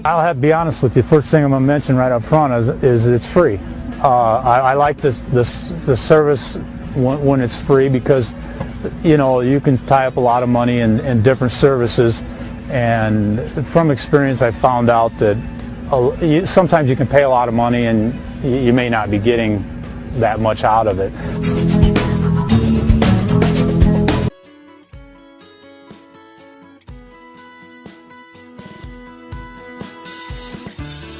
I'll have to be honest with you. First thing I'm going to mention right up front is it's free. I like the service when it's free because, you know, you can tie up a lot of money in different services, and from experience I found out that sometimes you can pay a lot of money and you may not be getting that much out of it.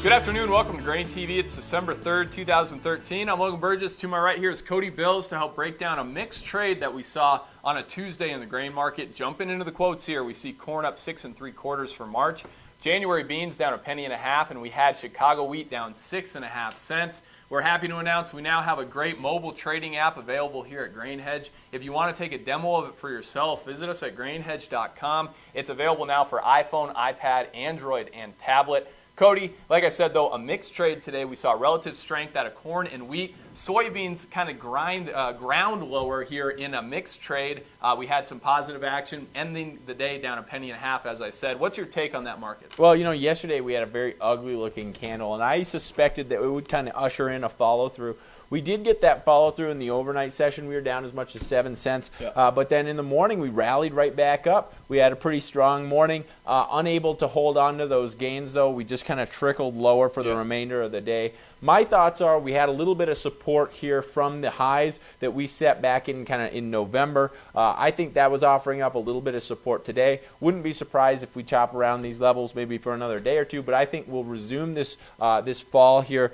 Good afternoon, welcome to GrainTV. It's December 3rd, 2013. I'm Logan Burgess. To my right here is Cody Bills to help break down a mixed trade that we saw on a Tuesday in the grain market. Jumping into the quotes here, we see corn up 6 3/4 for March. January beans down 1.5 pennies, and we had Chicago wheat down 6.5 cents. We're happy to announce we now have a great mobile trading app available here at GrainHedge. If you want to take a demo of it for yourself, visit us at grainhedge.com. It's available now for iPhone, iPad, Android, and tablet. Cody, like I said, though, a mixed trade today. We saw relative strength out of corn and wheat. Soybeans kind of ground lower here in a mixed trade. We had some positive action, ending the day down 1.5 pennies, as I said. What's your take on that market? Well, you know, yesterday we had a very ugly-looking candle, and I suspected that it would kind of usher in a follow-through. We did get that follow-through in the overnight session. We were down as much as 7 cents. Yeah. But then in the morning, we rallied right back up. We had a pretty strong morning. Unable to hold on to those gains, though. We just kind of trickled lower for the remainder of the day. My thoughts are we had a little bit of support here from the highs that we set back in kind of in November. I think that was offering up a little bit of support today. Wouldn't be surprised if we chop around these levels maybe for another day or two, but I think we'll resume this this fall here,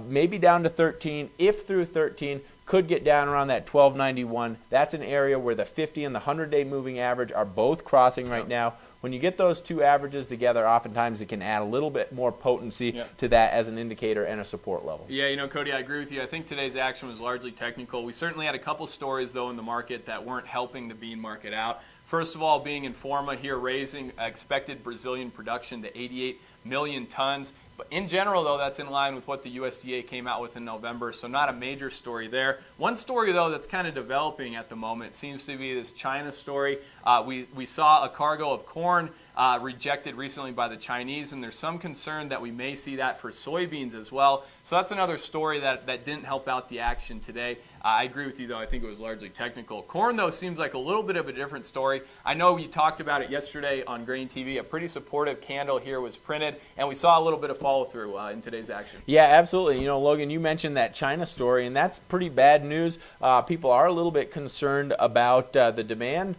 maybe down to 13. If through 13, could get down around that 12.91. That's an area where the 50 and the 100-day moving average are both crossing right now. When you get those two averages together, oftentimes it can add a little bit more potency to that as an indicator and a support level. Yeah, you know, Cody, I agree with you. I think today's action was largely technical. We certainly had a couple stories, though, in the market that weren't helping the bean market out. First of all, being Informa here raising expected Brazilian production to 88 million tons. But in general, though, that's in line with what the USDA came out with in November, so not a major story there. One story, though, that's kind of developing at the moment seems to be this China story. We saw a cargo of corn rejected recently by the Chinese, and there's some concern that we may see that for soybeans as well. So that's another story that didn't help out the action today. I agree with you, though. I think it was largely technical. Corn, though, seems like a little bit of a different story. I know you talked about it yesterday on GrainTV. A pretty supportive candle here was printed, and we saw a little bit of follow-through in today's action. Yeah, absolutely. You know, Logan, you mentioned that China story, and that's pretty bad news. People are a little bit concerned about the demand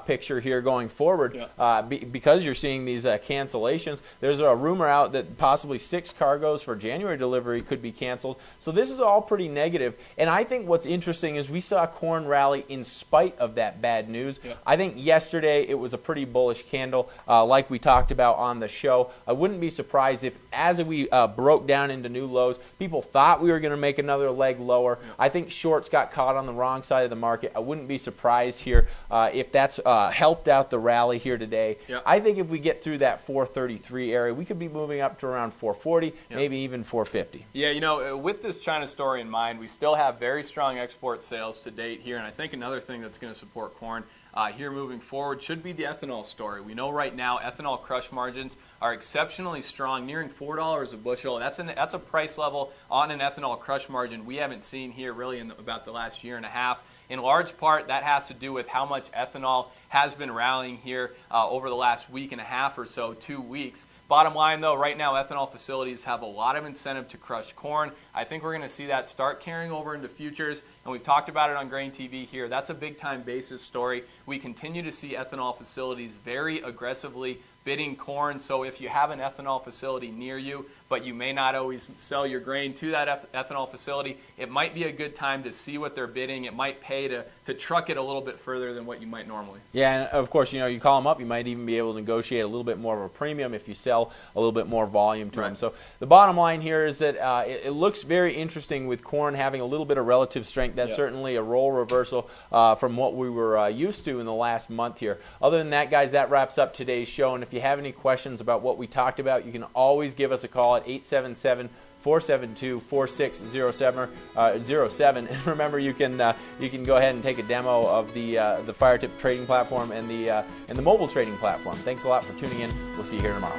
picture here going forward because you're seeing these cancellations. There's a rumor out that possibly 6 cargoes for January delivery could be canceled. So this is all pretty negative. And I think what's interesting is we saw corn rally in spite of that bad news. I think yesterday it was a pretty bullish candle like we talked about on the show. I wouldn't be surprised if as we broke down into new lows, people thought we were going to make another leg lower. I think shorts got caught on the wrong side of the market. I wouldn't be surprised here if that's helped out the rally here today. I think if we get through that 433 area, we could be moving up to around 440, maybe even 450. Yeah, you know, with this China story in mind, we still have very strong export sales to date here, and I think another thing that's going to support corn here moving forward should be the ethanol story. We know right now ethanol crush margins are exceptionally strong, nearing $4 a bushel. That's a price level on an ethanol crush margin we haven't seen here really in about the last year and a half. In large part, that has to do with how much ethanol has been rallying here over the last week and a half or so, 2 weeks. Bottom line, though, right now ethanol facilities have a lot of incentive to crush corn. I think we're going to see that start carrying over into futures, and we've talked about it on GrainTV here. That's a big-time basis story. We continue to see ethanol facilities very aggressively bidding corn, so if you have an ethanol facility near you, but you may not always sell your grain to that ethanol facility, it might be a good time to see what they're bidding. It might pay to truck it a little bit further than what you might normally. Yeah, and of course, you know, you call them up, you might even be able to negotiate a little bit more of a premium if you sell a little bit more volume to them. So the bottom line here is that it looks very interesting with corn having a little bit of relative strength. That's certainly a role reversal from what we were used to in the last month here. Other than that, guys, that wraps up today's show. And if you have any questions about what we talked about, you can always give us a call at 877-472-4607. And remember, you can go ahead and take a demo of the Fire Tip trading platform and the mobile trading platform. Thanks a lot for tuning in. We'll see you here tomorrow.